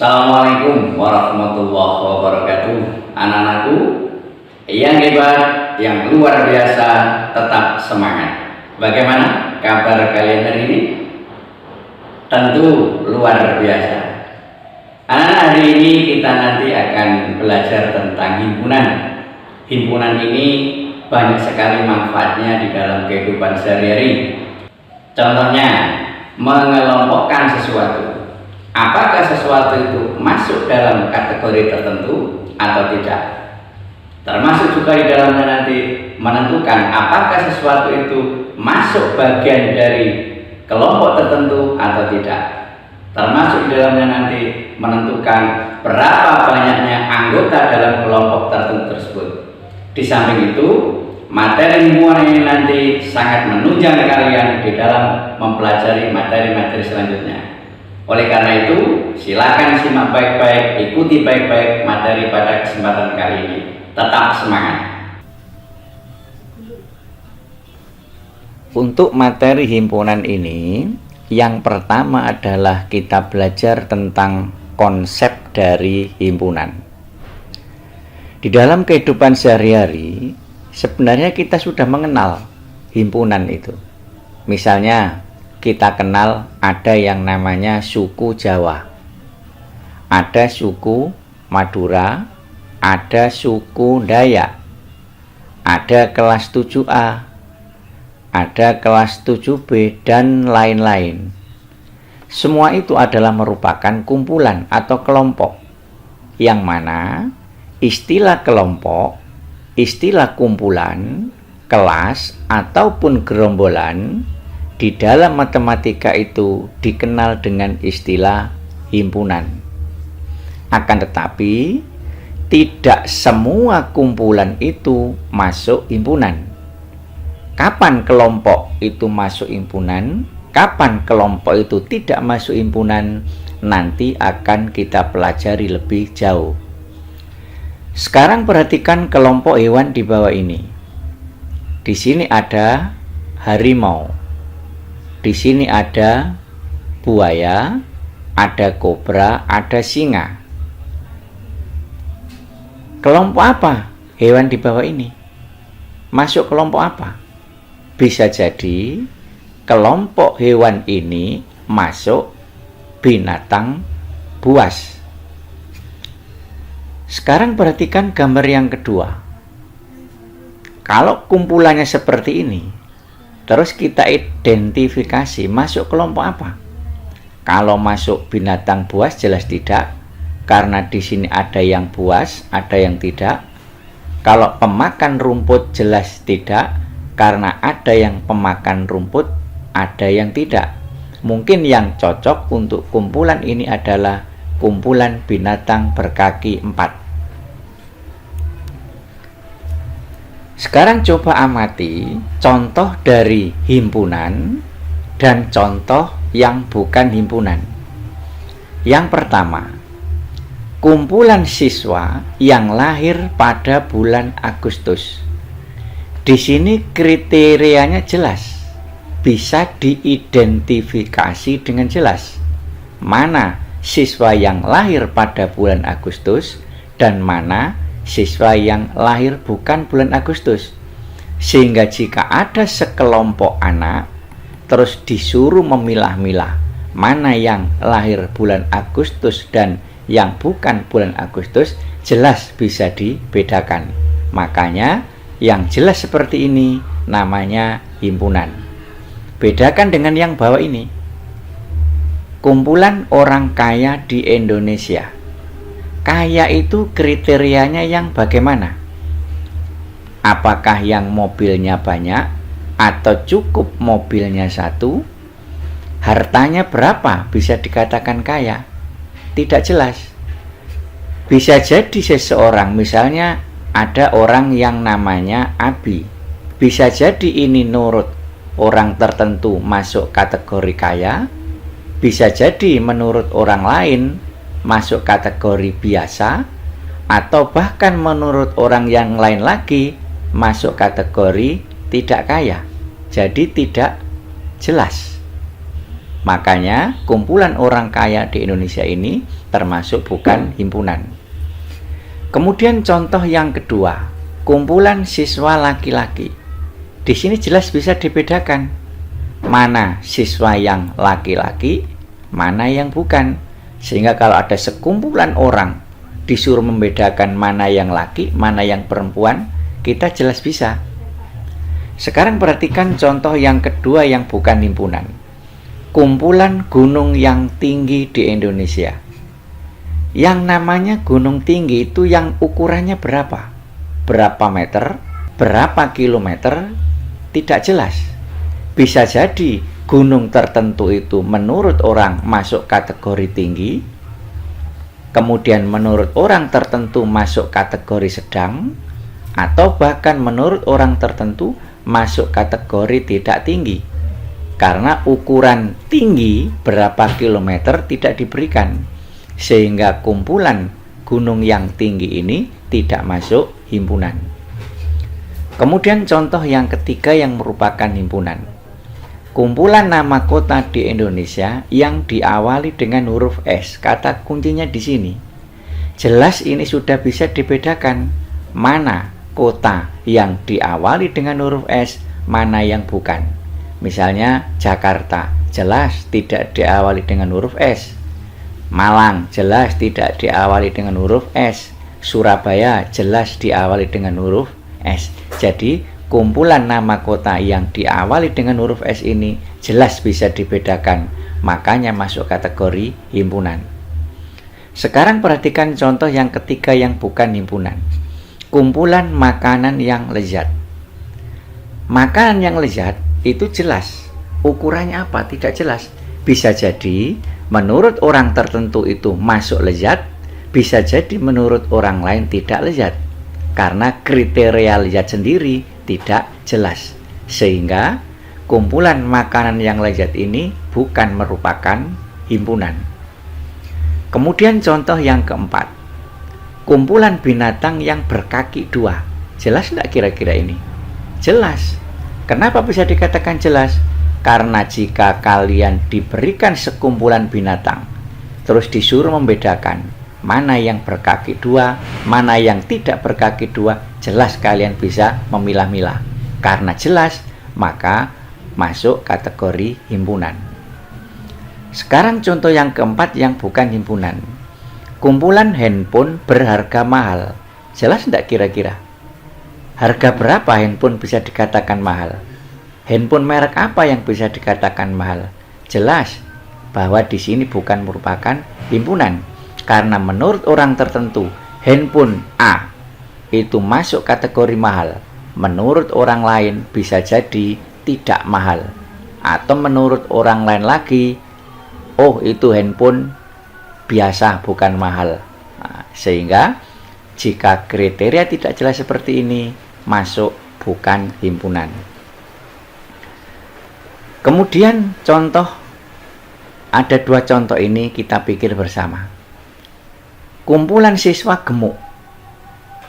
Assalamualaikum warahmatullahi wabarakatuh. Anak-anakku yang hebat, yang luar biasa, tetap semangat. Bagaimana kabar kalian hari ini? Tentu luar biasa. Anak-anak, hari ini kita nanti akan belajar tentang himpunan. Himpunan ini banyak sekali manfaatnya di dalam kehidupan sehari-hari. Contohnya, mengelompokkan sesuatu. Apakah sesuatu itu masuk dalam kategori tertentu atau tidak? Termasuk juga di dalamnya nanti menentukan apakah sesuatu itu masuk bagian dari kelompok tertentu atau tidak. Termasuk di dalamnya nanti menentukan berapa banyaknya anggota dalam kelompok tertentu tersebut. Di samping itu, materi himpunan ini nanti sangat menunjang kalian di dalam mempelajari materi-materi selanjutnya. Oleh karena itu, silakan simak baik-baik, ikuti baik-baik materi pada kesempatan kali ini. Tetap semangat. Untuk materi himpunan ini, yang pertama adalah kita belajar tentang konsep dari himpunan. Di dalam kehidupan sehari-hari, sebenarnya kita sudah mengenal himpunan itu. Misalnya, kita kenal ada yang namanya suku Jawa, ada suku Madura, ada suku Dayak, ada kelas 7A, ada kelas 7B, dan lain-lain. Semua itu adalah merupakan kumpulan atau kelompok, yang mana istilah kelompok, istilah kumpulan, kelas, ataupun gerombolan di dalam matematika itu dikenal dengan istilah himpunan. Akan tetapi, tidak semua kumpulan itu masuk himpunan. Kapan kelompok itu masuk himpunan, kapan kelompok itu tidak masuk himpunan, nanti akan kita pelajari lebih jauh. Sekarang perhatikan kelompok hewan di bawah ini. Di sini ada harimau. Di sini ada buaya, ada kobra, ada singa. Kelompok apa hewan di bawah ini? Masuk kelompok apa? Bisa jadi kelompok hewan ini masuk binatang buas. Sekarang perhatikan gambar yang kedua. Kalau kumpulannya seperti ini, terus kita identifikasi masuk kelompok apa? Kalau masuk binatang buas jelas tidak, karena di sini ada yang buas, ada yang tidak. Kalau pemakan rumput jelas tidak, karena ada yang pemakan rumput, ada yang tidak. Mungkin yang cocok untuk kumpulan ini adalah kumpulan binatang berkaki 4. Sekarang coba amati contoh dari himpunan dan contoh yang bukan himpunan. Yang pertama, kumpulan siswa yang lahir pada bulan Agustus. Di sini kriterianya jelas, bisa diidentifikasi dengan jelas. Mana siswa yang lahir pada bulan Agustus dan mana siswa yang lahir bukan bulan Agustus. Sehingga jika ada sekelompok anak terus disuruh memilah-milah mana yang lahir bulan Agustus dan yang bukan bulan Agustus, jelas bisa dibedakan. Makanya yang jelas seperti ini namanya himpunan. Bedakan dengan yang bawah ini. Kumpulan orang kaya di Indonesia. Kaya itu kriterianya yang bagaimana? Apakah yang mobilnya banyak atau cukup mobilnya satu? Hartanya berapa bisa dikatakan kaya? Tidak jelas. Bisa jadi seseorang, misalnya ada orang yang namanya Abi. Bisa jadi ini nurut orang tertentu masuk kategori kaya. Bisa jadi menurut orang lain masuk kategori biasa, atau bahkan menurut orang yang lain lagi masuk kategori tidak kaya. Jadi tidak jelas. Makanya kumpulan orang kaya di Indonesia ini termasuk bukan himpunan. Kemudian contoh yang kedua, kumpulan siswa laki-laki. Di sini jelas bisa dibedakan mana siswa yang laki-laki, mana yang bukan. Sehingga kalau ada sekumpulan orang disuruh membedakan mana yang laki, mana yang perempuan, kita jelas bisa. Sekarang perhatikan contoh yang kedua yang bukan himpunan. Kumpulan gunung yang tinggi di Indonesia. Yang namanya gunung tinggi itu yang ukurannya berapa? Berapa meter? Berapa kilometer? Tidak jelas. Bisa jadi gunung tertentu itu menurut orang masuk kategori tinggi, kemudian menurut orang tertentu masuk kategori sedang, atau bahkan menurut orang tertentu masuk kategori tidak tinggi. Karena ukuran tinggi berapa kilometer tidak diberikan, sehingga kumpulan gunung yang tinggi ini tidak masuk himpunan. Kemudian contoh yang ketiga yang merupakan himpunan. Kumpulan nama kota di Indonesia yang diawali dengan huruf S. Kata kuncinya di sini. Jelas ini sudah bisa dibedakan mana kota yang diawali dengan huruf S, mana yang bukan. Misalnya Jakarta, jelas tidak diawali dengan huruf S. Malang, jelas tidak diawali dengan huruf S. Surabaya, jelas diawali dengan huruf S. Jadi kumpulan nama kota yang diawali dengan huruf S ini jelas bisa dibedakan, makanya masuk kategori himpunan. Sekarang perhatikan contoh yang ketiga yang bukan himpunan. Kumpulan makanan yang lezat. Makanan yang lezat itu jelas, ukurannya apa tidak jelas. Bisa jadi menurut orang tertentu itu masuk lezat, bisa jadi menurut orang lain tidak lezat. Karena kriteria lezat sendiri tidak jelas, sehingga kumpulan makanan yang lezat ini bukan merupakan himpunan. Kemudian contoh yang keempat, kumpulan binatang yang berkaki dua. Jelas tidak kira-kira ini? Jelas. Kenapa bisa dikatakan jelas? Karena jika kalian diberikan sekumpulan binatang, terus disuruh membedakan mana yang berkaki dua, mana yang tidak berkaki dua, jelas kalian bisa memilah-milah. Karena jelas, maka masuk kategori himpunan. Sekarang contoh yang keempat yang bukan himpunan. Kumpulan handphone berharga mahal. Jelas tidak kira-kira? Harga berapa handphone bisa dikatakan mahal? Handphone merek apa yang bisa dikatakan mahal? Jelas bahwa di sini bukan merupakan himpunan. Karena menurut orang tertentu, handphone A itu masuk kategori mahal. Menurut orang lain bisa jadi tidak mahal. Atau menurut orang lain lagi, oh itu handphone biasa bukan mahal. Nah, sehingga jika kriteria tidak jelas seperti ini, masuk bukan himpunan. Kemudian contoh, ada dua contoh ini kita pikir bersama. Kumpulan siswa gemuk.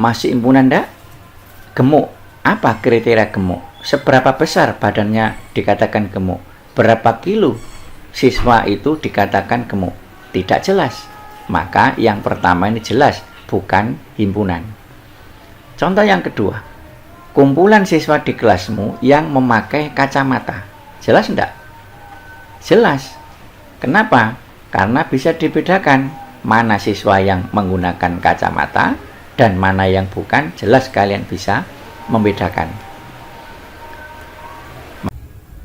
Masih himpunan enggak? Gemuk. Apa kriteria gemuk? Seberapa besar badannya dikatakan gemuk? Berapa kilo siswa itu dikatakan gemuk? Tidak jelas. Maka yang pertama ini jelas bukan himpunan. Contoh yang kedua. Kumpulan siswa di kelasmu yang memakai kacamata. Jelas enggak? Jelas. Kenapa? Karena bisa dibedakan mana siswa yang menggunakan kacamata dan mana yang bukan, jelas kalian bisa membedakan.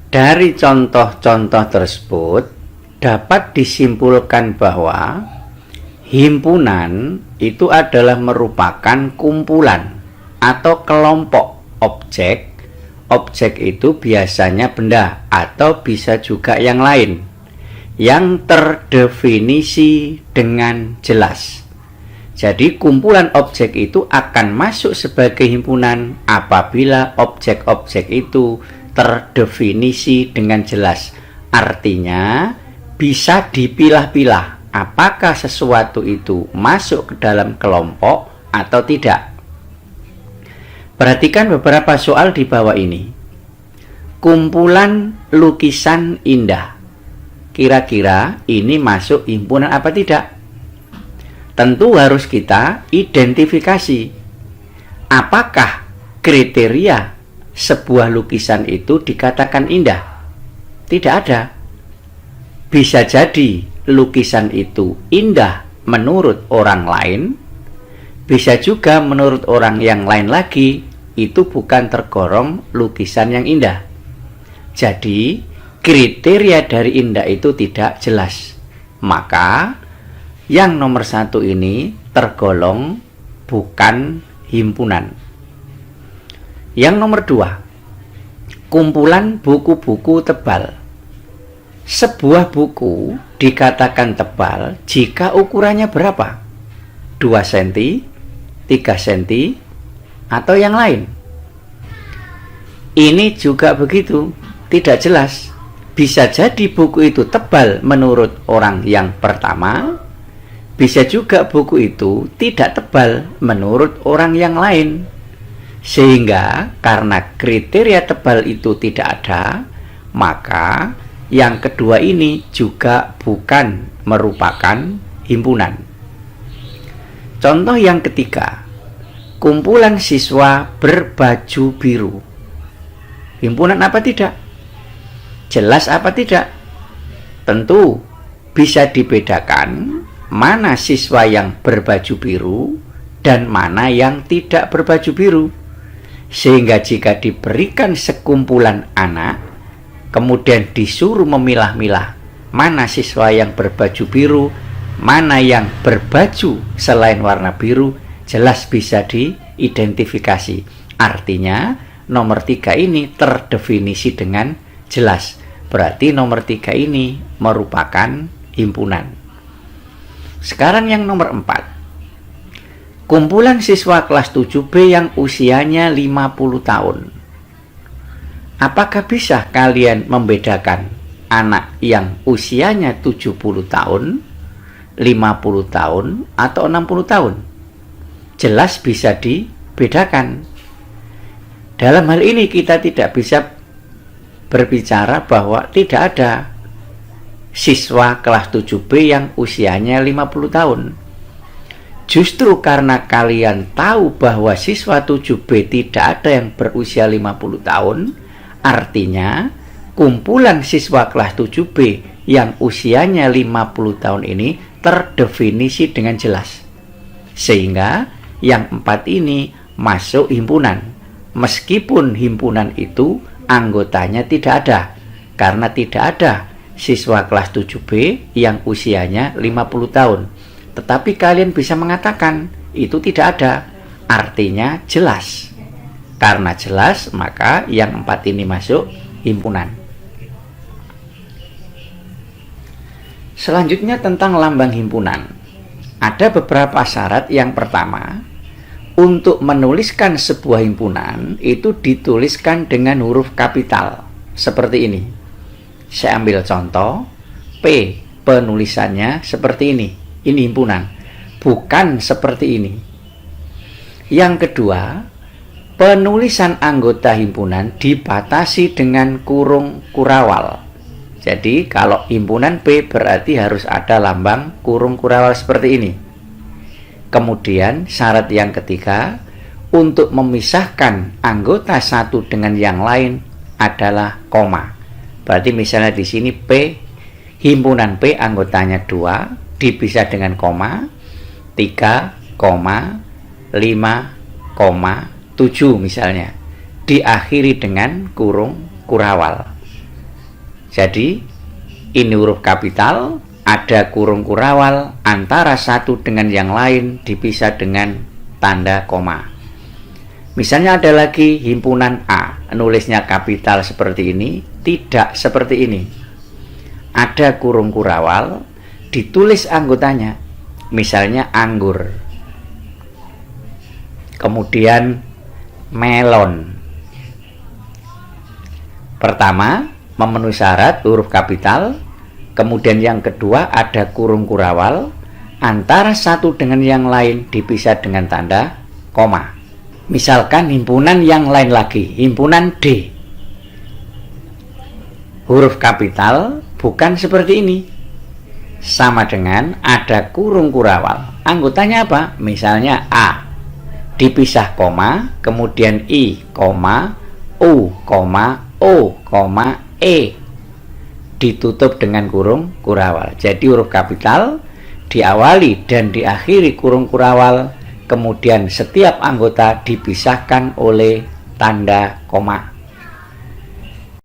Dari contoh-contoh tersebut dapat disimpulkan bahwa himpunan itu adalah merupakan kumpulan atau kelompok objek. Objek itu biasanya benda atau bisa juga yang lain yang terdefinisi dengan jelas. Jadi kumpulan objek itu akan masuk sebagai himpunan apabila objek-objek itu terdefinisi dengan jelas. Artinya bisa dipilah-pilah apakah sesuatu itu masuk ke dalam kelompok atau tidak. Perhatikan beberapa soal di bawah ini. Kumpulan lukisan indah. kira-kira ini masuk himpunan apa tidak? Tentu harus kita identifikasi. Apakah kriteria sebuah lukisan itu dikatakan indah? Tidak ada. Bisa jadi lukisan itu indah menurut orang lain, bisa juga menurut orang yang lain lagi itu bukan tergolong lukisan yang indah. Jadi kriteria dari indah itu tidak jelas. Maka yang nomor 1 ini tergolong bukan himpunan. Yang nomor 2, kumpulan buku-buku tebal. Sebuah buku dikatakan tebal jika ukurannya berapa? 2 cm, 3 cm, atau yang lain. Ini juga begitu, tidak jelas. Bisa jadi buku itu tebal menurut orang yang pertama, bisa juga buku itu tidak tebal menurut orang yang lain. Sehingga karena kriteria tebal itu tidak ada, maka yang kedua ini juga bukan merupakan himpunan. Contoh yang ketiga, kumpulan siswa berbaju biru. Himpunan apa tidak? Jelas apa tidak? Tentu bisa dibedakan mana siswa yang berbaju biru dan mana yang tidak berbaju biru. Sehingga jika diberikan sekumpulan anak, kemudian disuruh memilah-milah mana siswa yang berbaju biru, mana yang berbaju selain warna biru, jelas bisa diidentifikasi. Artinya nomor 3 ini terdefinisi dengan jelas. Berarti nomor 3 ini merupakan himpunan. Sekarang yang nomor 4. Kumpulan siswa kelas 7B yang usianya 50 tahun. Apakah bisa kalian membedakan anak yang usianya 70 tahun, 50 tahun, atau 60 tahun? Jelas bisa dibedakan. Dalam hal ini kita tidak bisa berbicara bahwa tidak ada siswa kelas 7B yang usianya 50 tahun. Justru karena kalian tahu bahwa siswa 7B tidak ada yang berusia 50 tahun, artinya kumpulan siswa kelas 7B yang usianya 50 tahun ini terdefinisi dengan jelas. Sehingga yang 4 ini masuk himpunan. Meskipun himpunan itu anggotanya tidak ada, karena tidak ada siswa kelas 7B yang usianya 50 tahun. Tetapi kalian bisa mengatakan itu tidak ada, artinya jelas. Karena jelas, maka yang 4 ini masuk himpunan. Selanjutnya tentang lambang himpunan. Ada beberapa syarat. Yang pertama, untuk menuliskan sebuah himpunan itu dituliskan dengan huruf kapital seperti ini. Saya ambil contoh, P penulisannya seperti ini. Ini himpunan, bukan seperti ini. Yang kedua, penulisan anggota himpunan dibatasi dengan kurung kurawal. Jadi kalau himpunan P berarti harus ada lambang kurung kurawal seperti ini. Kemudian syarat yang ketiga, untuk memisahkan anggota satu dengan yang lain adalah koma. Berarti misalnya di sini P, himpunan P anggotanya 2, dipisah dengan koma, 3, 5, 7 misalnya, diakhiri dengan kurung kurawal. Jadi ini huruf kapital, ada kurung kurawal, antara satu dengan yang lain dipisah dengan tanda koma. Misalnya ada lagi himpunan A, nulisnya kapital seperti ini, tidak seperti ini. Ada kurung kurawal, ditulis anggotanya, misalnya anggur, kemudian melon. Pertama, memenuhi syarat huruf kapital, kemudian yang kedua ada kurung kurawal, antara satu dengan yang lain dipisah dengan tanda koma. Misalkan himpunan yang lain lagi, himpunan D, huruf kapital, bukan seperti ini. Sama dengan ada kurung kurawal. Anggotanya apa? Misalnya A dipisah koma, kemudian I, koma, U, koma, O, koma, E ditutup dengan kurung kurawal. Jadi huruf kapital diawali dan diakhiri kurung kurawal, kemudian setiap anggota dipisahkan oleh tanda koma.